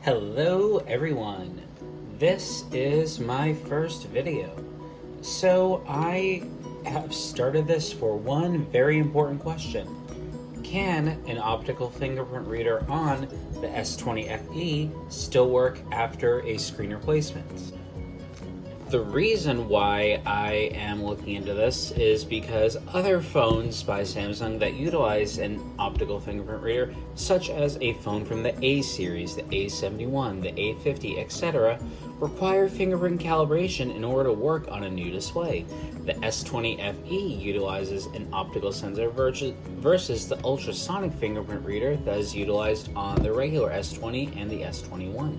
Hello everyone, this is my first video. So I have started this for one very important question. Can an optical fingerprint reader on the S20 FE still work after a screen replacement? The reason why I am looking into this is because other phones by Samsung that utilize an optical fingerprint reader, such as a phone from the A series, the A71, the A50, etc., require fingerprint calibration in order to work on a new display. The S20 FE utilizes an optical sensor versus the ultrasonic fingerprint reader that is utilized on the regular S20 and the S21.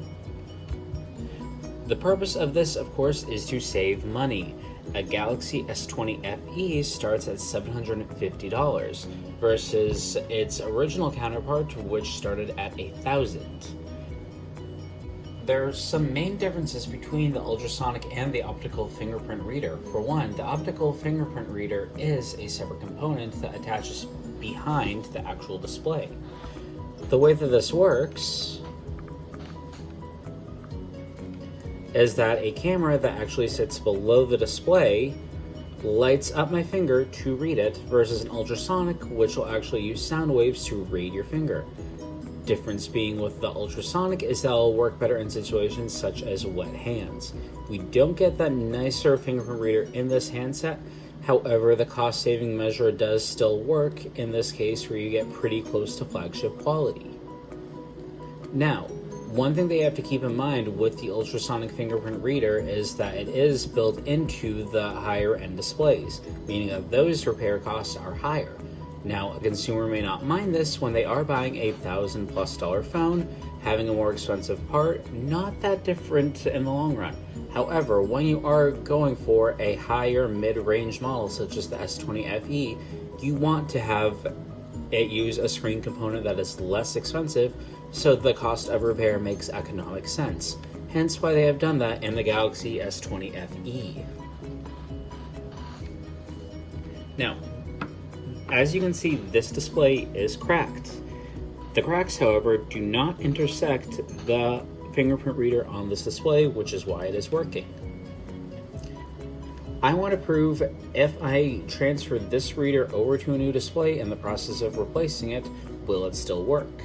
The purpose of this, of course, is to save money. A Galaxy S20 FE starts at $750 versus its original counterpart, which started at $1,000. There are some main differences between the ultrasonic and the optical fingerprint reader. For one, the optical fingerprint reader is a separate component that attaches behind the actual display. The way that this works is that a camera that actually sits below the display lights up my finger to read it versus an ultrasonic, which will actually use sound waves to read your finger. Difference being with the ultrasonic is that it'll work better in situations such as wet hands. We don't get that nicer fingerprint reader in this handset. However, the cost saving measure does still work in this case where you get pretty close to flagship quality. Now, one thing that you have to keep in mind with the ultrasonic fingerprint reader is that it is built into the higher end displays, meaning that those repair costs are higher. Now, a consumer may not mind this when they are buying a $1,000+ phone, having a more expensive part, not that different in the long run. However, when you are going for a higher mid-range model such as the S20 FE, you want to have it use a screen component that is less expensive, so the cost of repair makes economic sense. Hence why they have done that in the Galaxy S20 FE. Now, as you can see, this display is cracked. The cracks, however, do not intersect the fingerprint reader on this display, which is why it is working. I want to prove if I transfer this reader over to a new display in the process of replacing it, will it still work?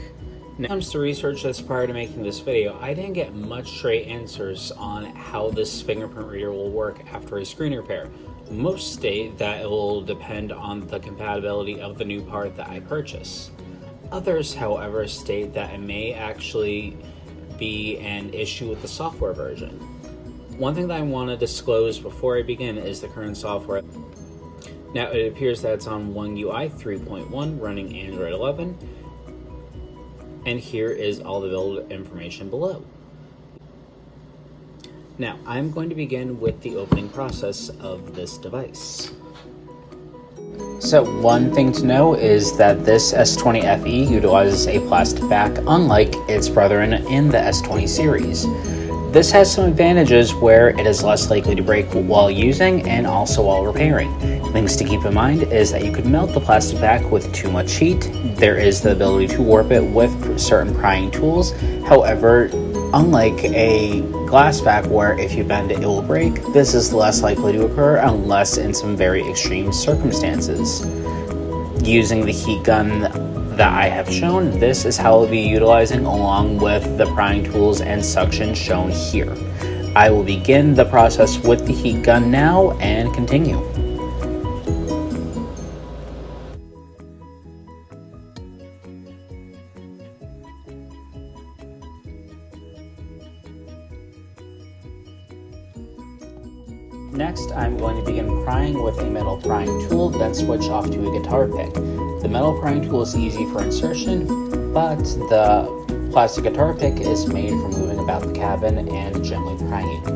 When it comes to research this prior to making this video, I didn't get much straight answers on how this fingerprint reader will work after a screen repair. Most state that it will depend on the compatibility of the new part that I purchase. Others, however, state that it may actually be an issue with the software version. One thing that I want to disclose before I begin is the current software. Now, it appears that it's on One UI 3.1 running Android 11, and here is all the build information below. Now, I'm going to begin with the opening process of this device. So one thing to know is that this S20 FE utilizes a plastic back, unlike its brethren in the S20 series. This has some advantages where it is less likely to break while using and also while repairing. Things to keep in mind is that you could melt the plastic back with too much heat. There is the ability to warp it with certain prying tools. However, unlike a glass back where if you bend it, it will break, this is less likely to occur unless in some very extreme circumstances. Using the heat gun that I have shown, this is how I'll be utilizing along with the prying tools and suction shown here. I will begin the process with the heat gun now and continue. Next, I'm going to begin prying with a metal prying tool, then switch off to a guitar pick. The metal prying tool is easy for insertion, but the plastic guitar pick is made for moving about the cabin and gently prying.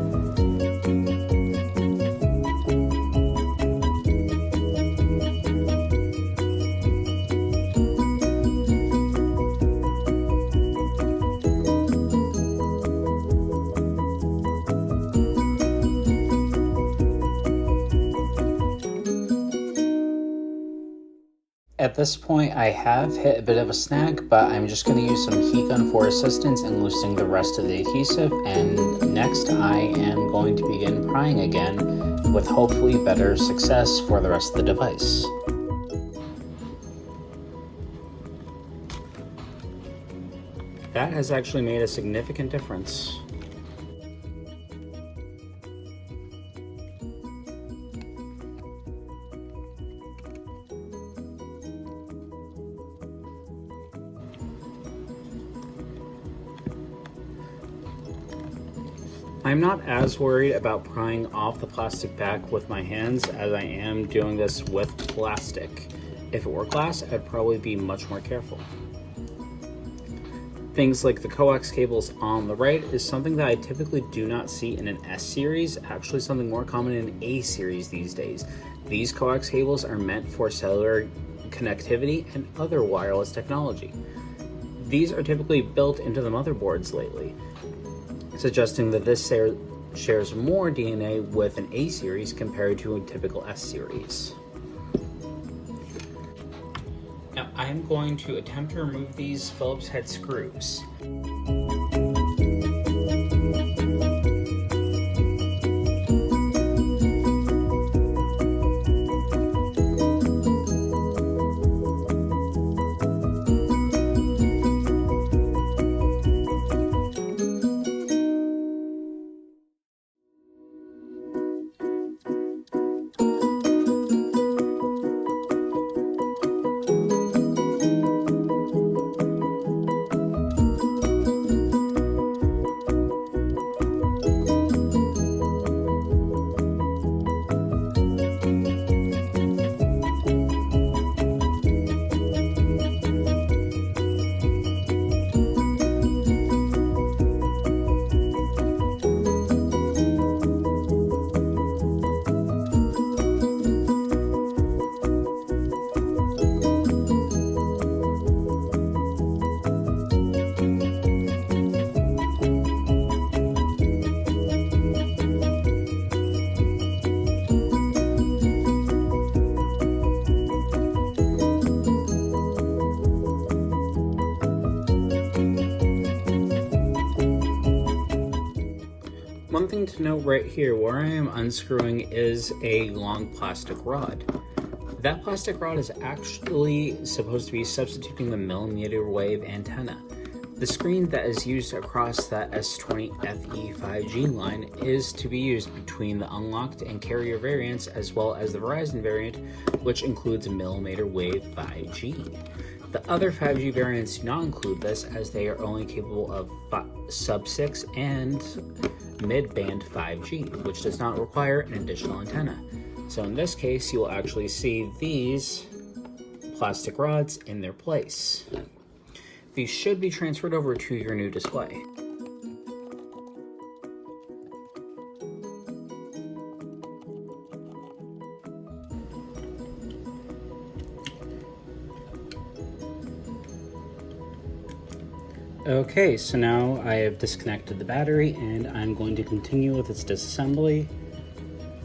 At this point, I have hit a bit of a snag, but I'm just going to use some heat gun for assistance in loosening the rest of the adhesive, and next I am going to begin prying again with hopefully better success for the rest of the device. That has actually made a significant difference. I'm not as worried about prying off the plastic back with my hands as I am doing this with plastic. If it were glass, I'd probably be much more careful. Things like the coax cables on the right is something that I typically do not see in an S series, actually something more common in A series these days. These coax cables are meant for cellular connectivity and other wireless technology. These are typically built into the motherboards lately, suggesting that this shares more DNA with an A series compared to a typical S series. Now I'm going to attempt to remove these Phillips head screws. One thing to note right here, where I am unscrewing is a long plastic rod. That plastic rod is actually supposed to be substituting the millimeter wave antenna. The screen that is used across that S20 FE 5G line is to be used between the unlocked and carrier variants as well as the Verizon variant, which includes millimeter wave 5G. The other 5G variants do not include this, as they are only capable of sub-6 and mid-band 5G, which does not require an additional antenna. So in this case, you will actually see these plastic rods in their place. These should be transferred over to your new display. Okay, so now I have disconnected the battery and I'm going to continue with its disassembly.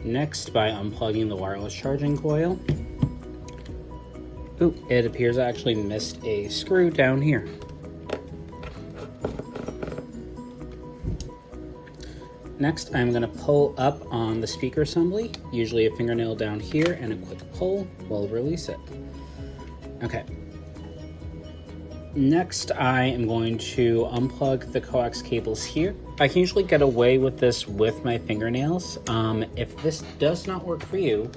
Next, by unplugging the wireless charging coil. Ooh, it appears I actually missed a screw down here. Next, I'm going to pull up on the speaker assembly. Usually a fingernail down here and a quick pull will release it. Okay. Next, I am going to unplug the coax cables here. I can usually get away with this with my fingernails. If this does not work for you,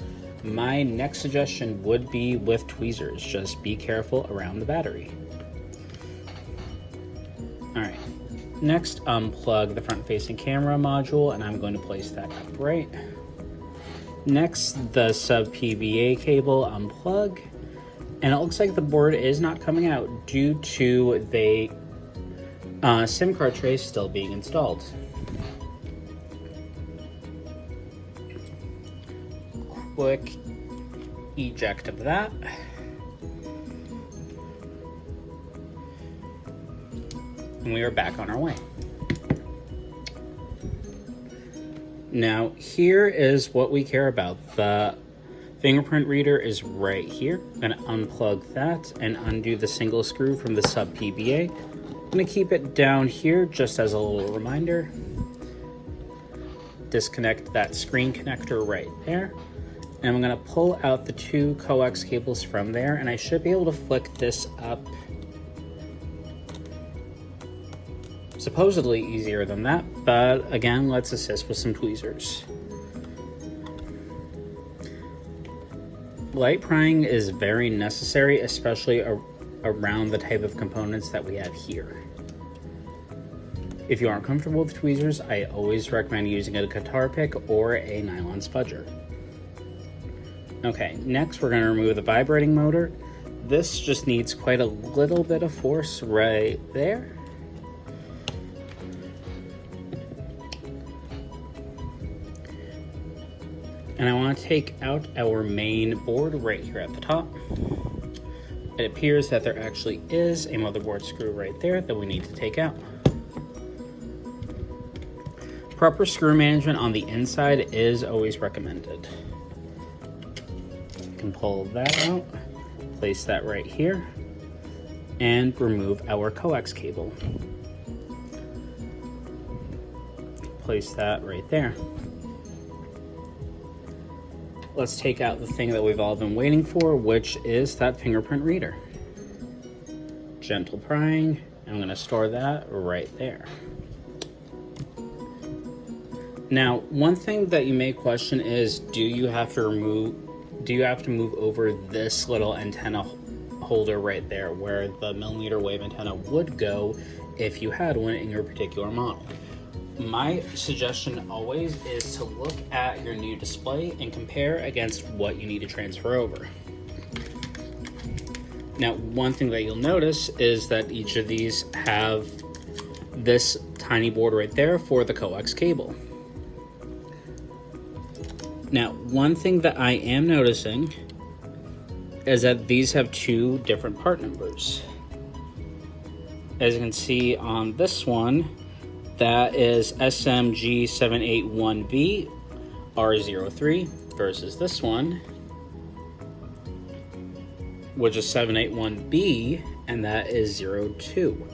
my next suggestion would be with tweezers. Just be careful around the battery. Alright, next unplug the front-facing camera module, and I'm going to place that upright. Next, the sub-PBA cable unplug. And it looks like the board is not coming out due to the SIM card tray still being installed. Quick eject of that. And we are back on our way. Now, here is what we care about. The Fingerprint reader is right here. I'm gonna unplug that and undo the single screw from the sub PBA. I'm gonna keep it down here just as a little reminder. Disconnect that screen connector right there. And I'm gonna pull out the two coax cables from there, and I should be able to flick this up. Supposedly easier than that, but again, let's assist with some tweezers. Light prying is very necessary, especially around the type of components that we have here. If you aren't comfortable with tweezers, I always recommend using a guitar pick or a nylon spudger. Okay, next we're going to remove the vibrating motor. This just needs quite a little bit of force right there. And I want to take out our main board right here at the top. It appears that there actually is a motherboard screw right there that we need to take out. Proper screw management on the inside is always recommended. You can pull that out, place that right here, and remove our coax cable. Place that right there. Let's take out the thing that we've all been waiting for, which is that fingerprint reader. Gentle prying. I'm going to store that right there. Now, one thing that you may question is, do you have to move over this little antenna holder right there where the millimeter wave antenna would go if you had one in your particular model? My suggestion always is to look at your new display and compare against what you need to transfer over. Now, one thing that you'll notice is that each of these have this tiny board right there for the coax cable. Now, one thing that I am noticing is that these have two different part numbers. As you can see on this one, that is SMG781V R03 versus this one, which is 781B, and that is 02.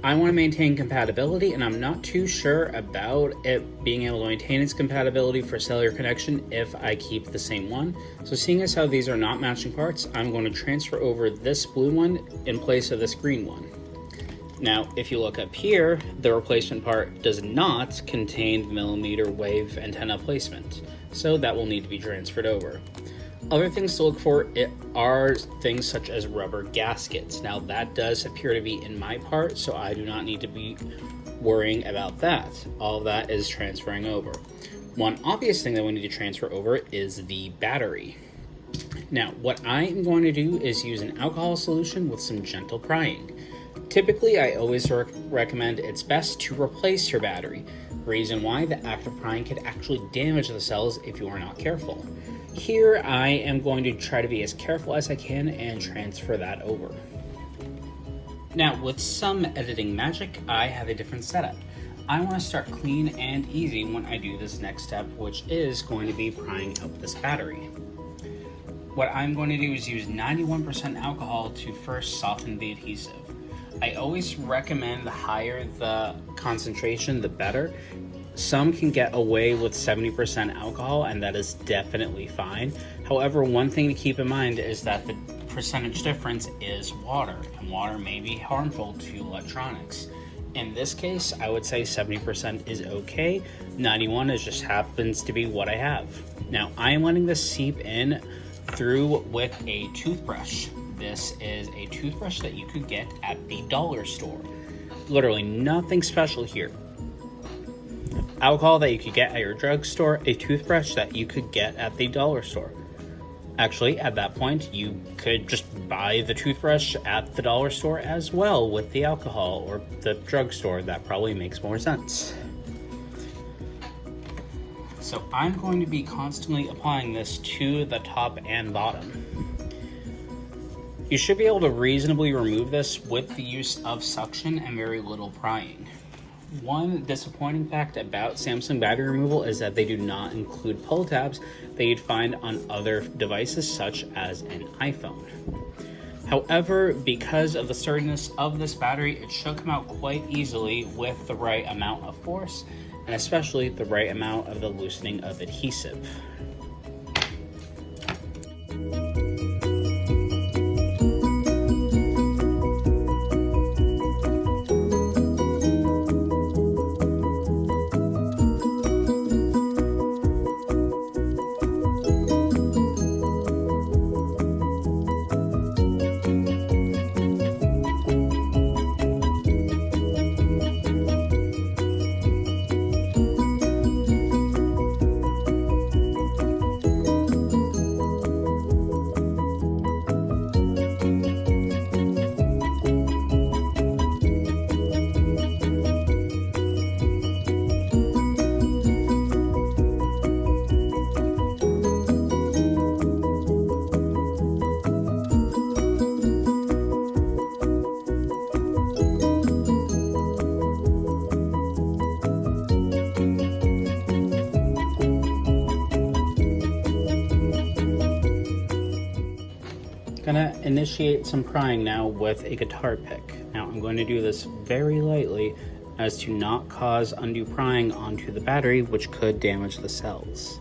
I want to maintain compatibility, and I'm not too sure about it being able to maintain its compatibility for cellular connection if I keep the same one. So seeing as how these are not matching parts, I'm going to transfer over this blue one in place of this green one. Now, if you look up here, the replacement part does not contain millimeter wave antenna placement, so that will need to be transferred over. Other things to look for are things such as rubber gaskets. Now, that does appear to be in my part, so I do not need to be worrying about that. All of that is transferring over. One obvious thing that we need to transfer over is the battery. Now, what I am going to do is use an alcohol solution with some gentle prying. Typically, I always recommend it's best to replace your battery. Reason why: the act of prying could actually damage the cells if you are not careful. Here, I am going to try to be as careful as I can and transfer that over. Now, with some editing magic, I have a different setup. I want to start clean and easy when I do this next step, which is going to be prying out this battery. What I'm going to do is use 91% alcohol to first soften the adhesive. I always recommend the higher the concentration, the better. Some can get away with 70% alcohol, and that is definitely fine. However, one thing to keep in mind is that the percentage difference is water, and water may be harmful to electronics. In this case, I would say 70% is okay. 91 just happens to be what I have. Now, I am letting this seep in through with a toothbrush. This is a toothbrush that you could get at the dollar store. Literally nothing special here. Alcohol that you could get at your drugstore, a toothbrush that you could get at the dollar store. Actually, at that point, you could just buy the toothbrush at the dollar store as well with the alcohol, or the drugstore. That probably makes more sense. So I'm going to be constantly applying this to the top and bottom. You should be able to reasonably remove this with the use of suction and very little prying. One disappointing fact about Samsung battery removal is that they do not include pull tabs that you'd find on other devices such as an iPhone. However, because of the sturdiness of this battery, it should come out quite easily with the right amount of force, and especially the right amount of the loosening of adhesive. Gonna initiate some prying now with a guitar pick. Now I'm going to do this very lightly as to not cause undue prying onto the battery, which could damage the cells.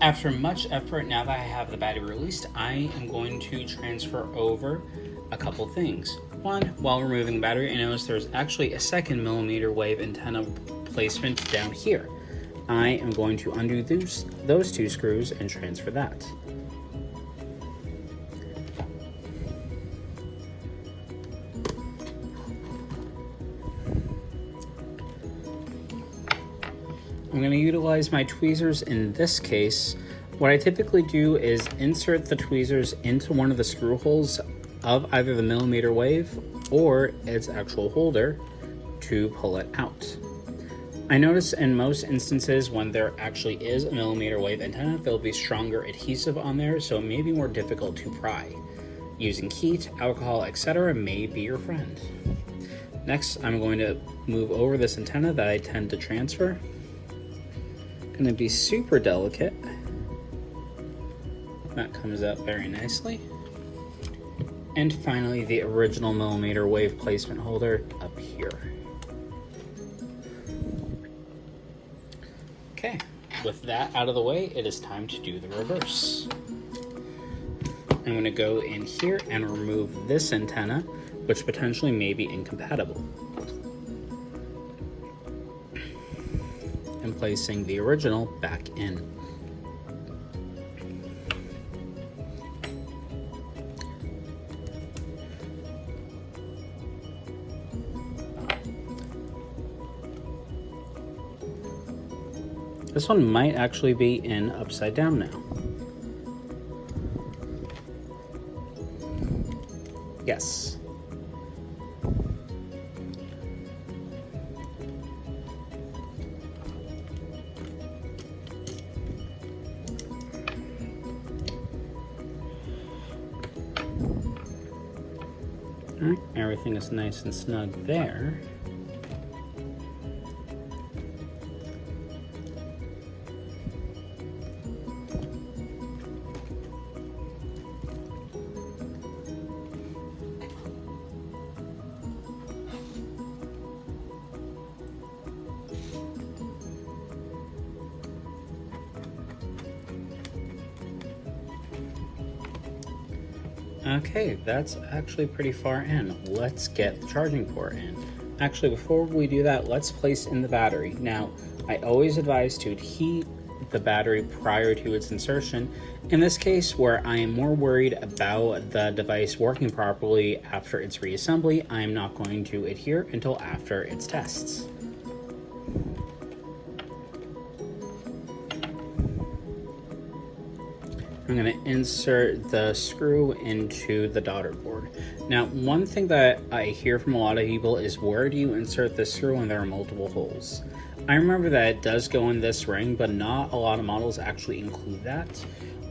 After much effort, now that I have the battery released, I am going to transfer over a couple things. One, while removing the battery, I noticed there's actually a second millimeter wave antenna placement down here. I am going to undo those two screws and transfer that. I'm going to utilize my tweezers in this case. What I typically do is insert the tweezers into one of the screw holes of either the millimeter wave or its actual holder to pull it out. I notice in most instances when there actually is a millimeter wave antenna, there'll be stronger adhesive on there, so it may be more difficult to pry. Using heat, alcohol, etc. may be your friend. Next, I'm going to move over this antenna that I tend to transfer. Going to be super delicate. That comes out very nicely. And finally, the original millimeter wave placement holder up here. Okay, with that out of the way, it is time to do the reverse. I'm going to go in here and remove this antenna, which potentially may be incompatible, and placing the original back in. This one might actually be in upside down now. Yes. All right, everything is nice and snug there. Okay, that's actually pretty far in. Let's get the charging port in. Actually, before we do that, let's place in the battery. Now, I always advise to heat the battery prior to its insertion. In this case, where I am more worried about the device working properly after its reassembly, I am not going to adhere until after its tests. I'm going to insert the screw into the daughter board. Now, one thing that I hear from a lot of people is, where do you insert the screw when there are multiple holes? I remember that it does go in this ring, but not a lot of models actually include that.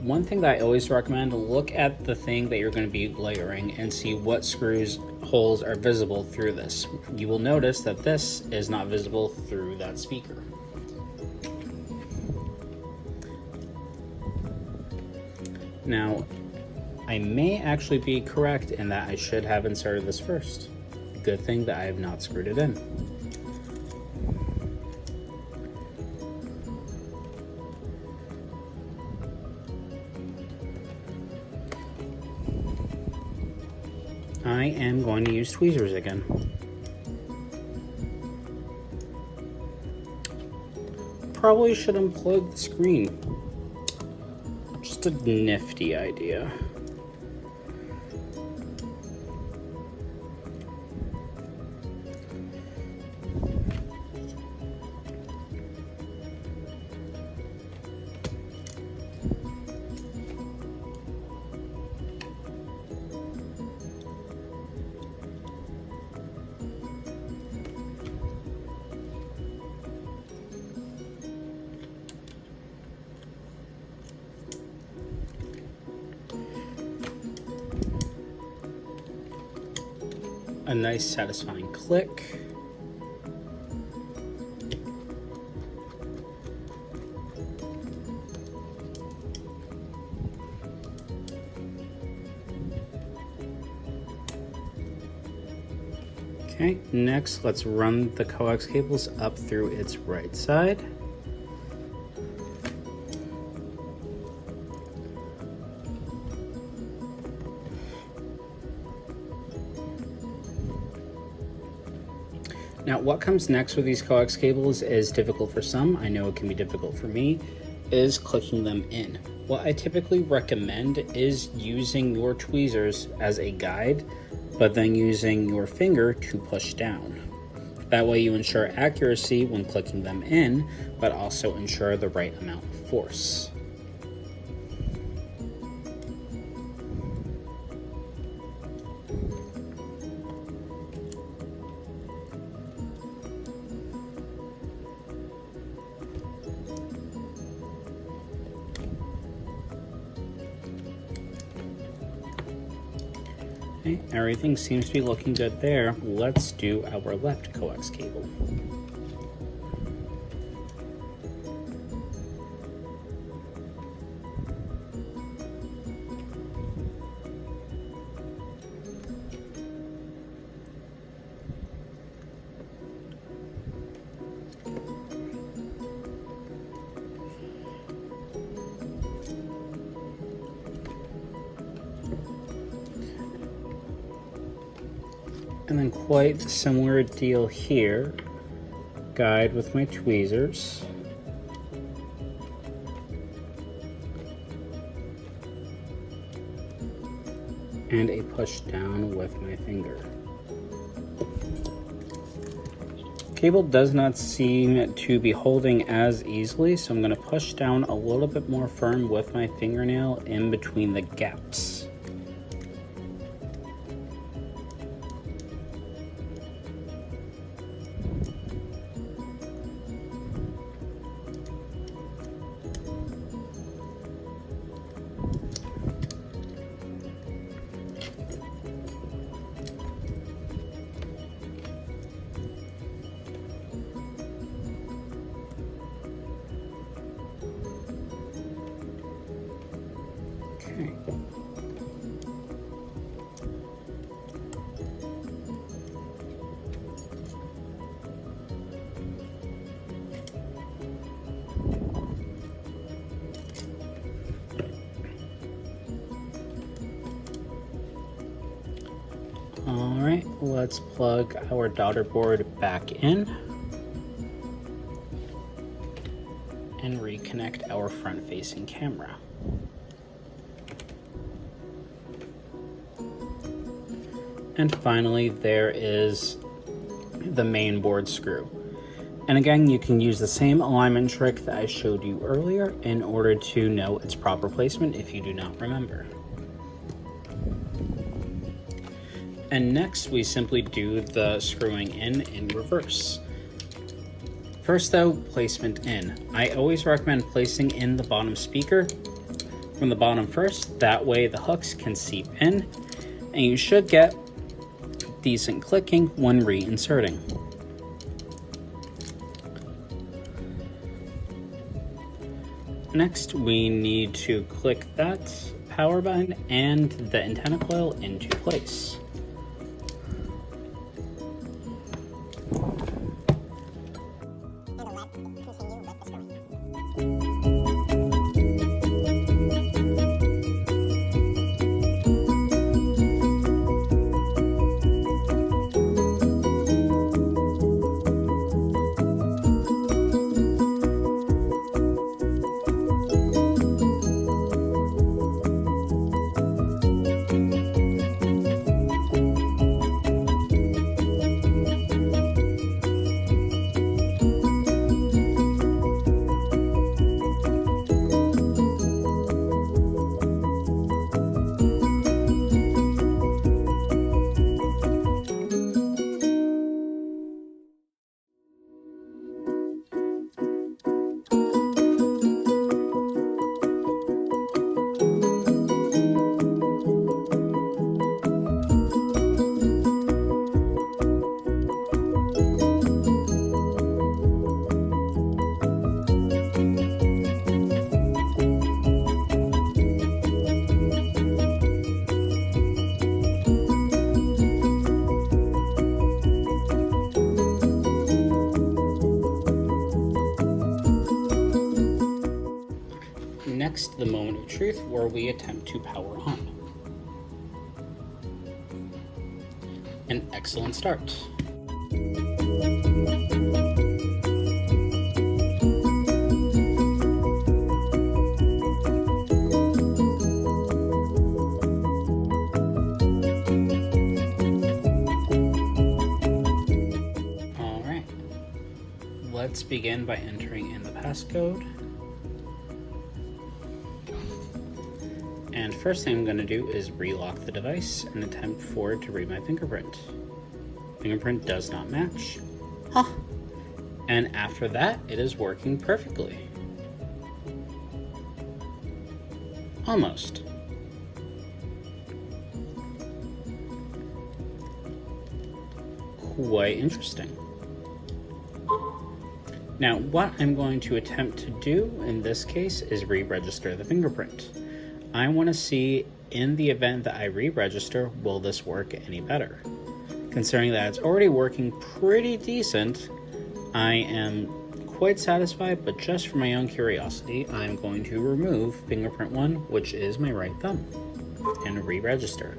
One thing that I always recommend, look at the thing that you're going to be layering and see what holes are visible through this. You will notice that this is not visible through that speaker. Now, I may actually be correct in that I should have inserted this first. Good thing that I have not screwed it in. I am going to use tweezers again. Probably should unplug the screen. Just a nifty idea. A nice satisfying click. Okay, next let's run the coax cables up through its right side. Now, what comes next with these coax cables is difficult for some. I know it can be difficult for me, is clicking them in. What I typically recommend is using your tweezers as a guide, but then using your finger to push down. That way you ensure accuracy when clicking them in, but also ensure the right amount of force. Okay, everything seems to be looking good there. Let's do our left coax cable. And then quite similar deal here. Guide with my tweezers. And a push down with my finger. Cable does not seem to be holding as easily, so I'm going to push down a little bit more firm with my fingernail in between the gaps. Okay. All right, let's plug our daughter board back in and reconnect our front-facing camera. And finally, there is the main board screw. And again, you can use the same alignment trick that I showed you earlier in order to know its proper placement if you do not remember. And next, we simply do the screwing in reverse. First though, placement in. I always recommend placing in the bottom speaker from the bottom first. That way the hooks can seep in, and you should get decent clicking when reinserting. Next, we need to click that power button and the antenna coil into place. Next, the moment of truth where we attempt to power on. An excellent start. All right, let's begin by entering in the passcode. And first thing I'm going to do is relock the device and attempt for it to read my fingerprint. Fingerprint does not match. Huh. And after that, it is working perfectly. Almost. Quite interesting. Now, what I'm going to attempt to do in this case is re-register the fingerprint. I want to see, in the event that I re-register, will this work any better? Considering that it's already working pretty decent, I am quite satisfied, but just for my own curiosity, I'm going to remove fingerprint 1, which is my right thumb, and re-register.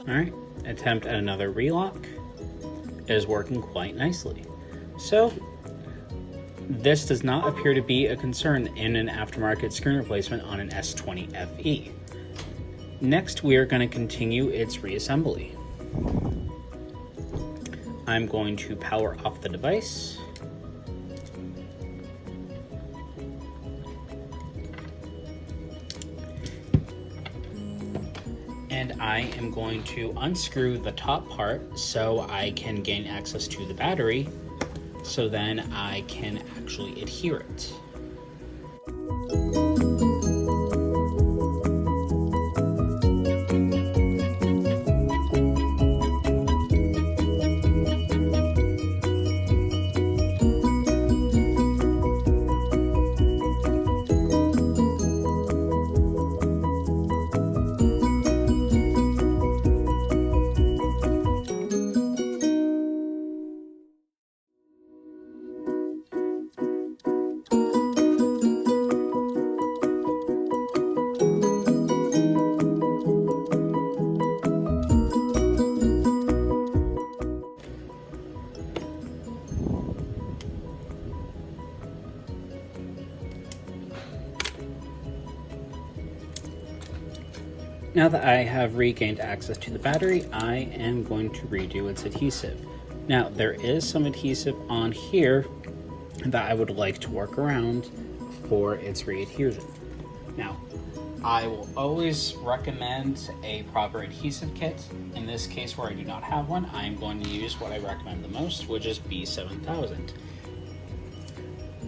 Alright, attempt at another relock. It is working quite nicely. So, this does not appear to be a concern in an aftermarket screen replacement on an S20 FE. Next, we are going to continue its reassembly. I'm going to power off the device. And I am going to unscrew the top part so I can gain access to the battery, so then I can actually adhere it. Now that I have regained access to the battery, I am going to redo its adhesive. Now, there is some adhesive on here that I would like to work around for its re-adhesion. Now, I will always recommend a proper adhesive kit. In this case, where I do not have one, I am going to use what I recommend the most, which is B7000.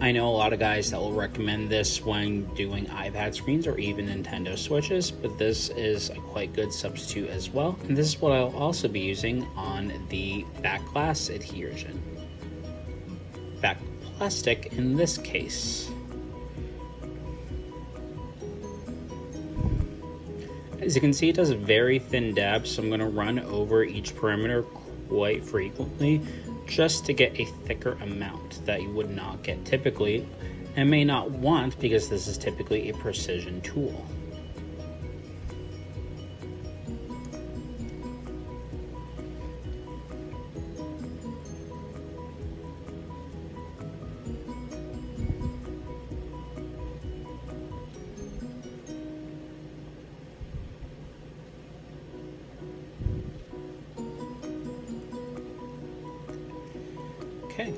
I know a lot of guys that will recommend this when doing iPad screens or even Nintendo Switches, but this is a quite good substitute as well. And this is what I'll also be using on the back glass adhesion. Back plastic in this case. As you can see, it does a very thin dab, so I'm going to run over each perimeter quite frequently, just to get a thicker amount that you would not get typically and may not want, because this is typically a precision tool. Okay,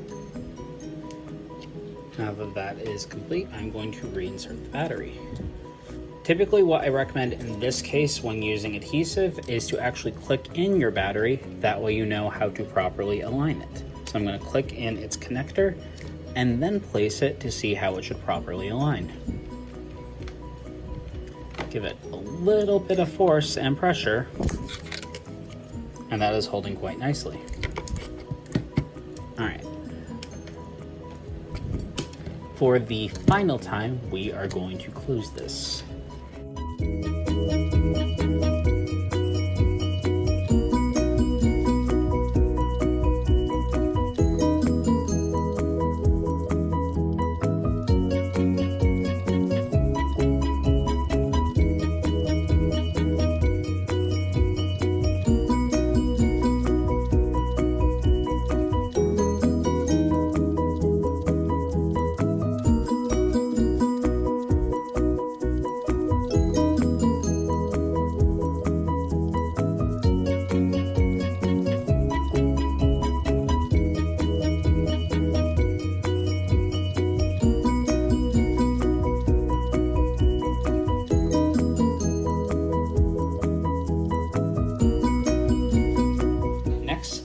now that that is complete, I'm going to reinsert the battery. Typically what I recommend in this case when using adhesive is to actually click in your battery, that way you know how to properly align it. So I'm going to click in its connector and then place it to see how it should properly align. Give it a little bit of force and pressure, and that is holding quite nicely. Alright. For the final time, we are going to close this.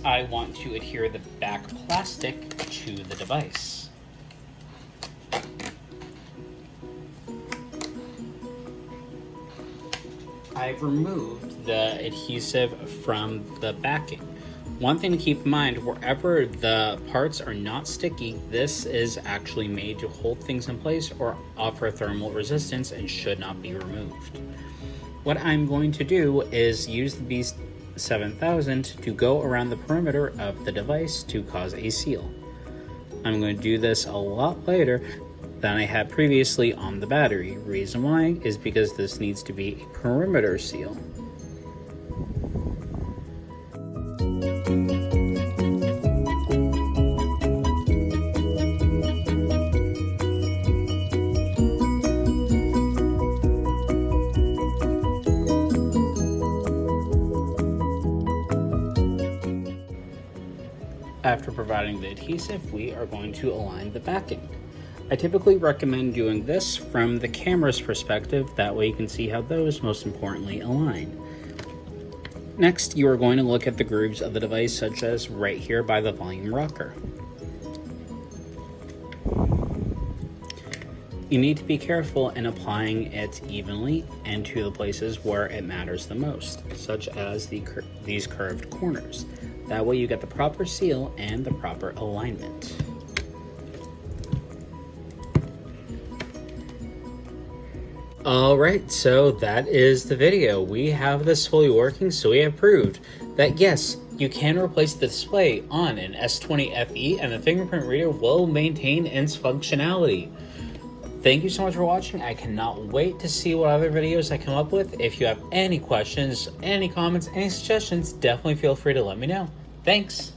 I want to adhere the back plastic to the device. I've removed the adhesive from the backing. One thing to keep in mind, wherever the parts are not sticky, this is actually made to hold things in place or offer thermal resistance and should not be removed. What I'm going to do is use the B7000 to go around the perimeter of the device to cause a seal. I'm going to do this a lot later than I had previously on the battery. Reason why is because this needs to be a perimeter seal. After providing the adhesive, we are going to align the backing. I typically recommend doing this from the camera's perspective, that way you can see how those most importantly align. Next, you are going to look at the grooves of the device, such as right here by the volume rocker. You need to be careful in applying it evenly and to the places where it matters the most, such as these curved corners. That way you get the proper seal and the proper alignment. Alright, so that is the video. We have this fully working, so we have proved that yes, you can replace the display on an S20 FE and the fingerprint reader will maintain its functionality. Thank you so much for watching. I cannot wait to see what other videos I come up with. If you have any questions, any comments, any suggestions, definitely feel free to let me know. Thanks!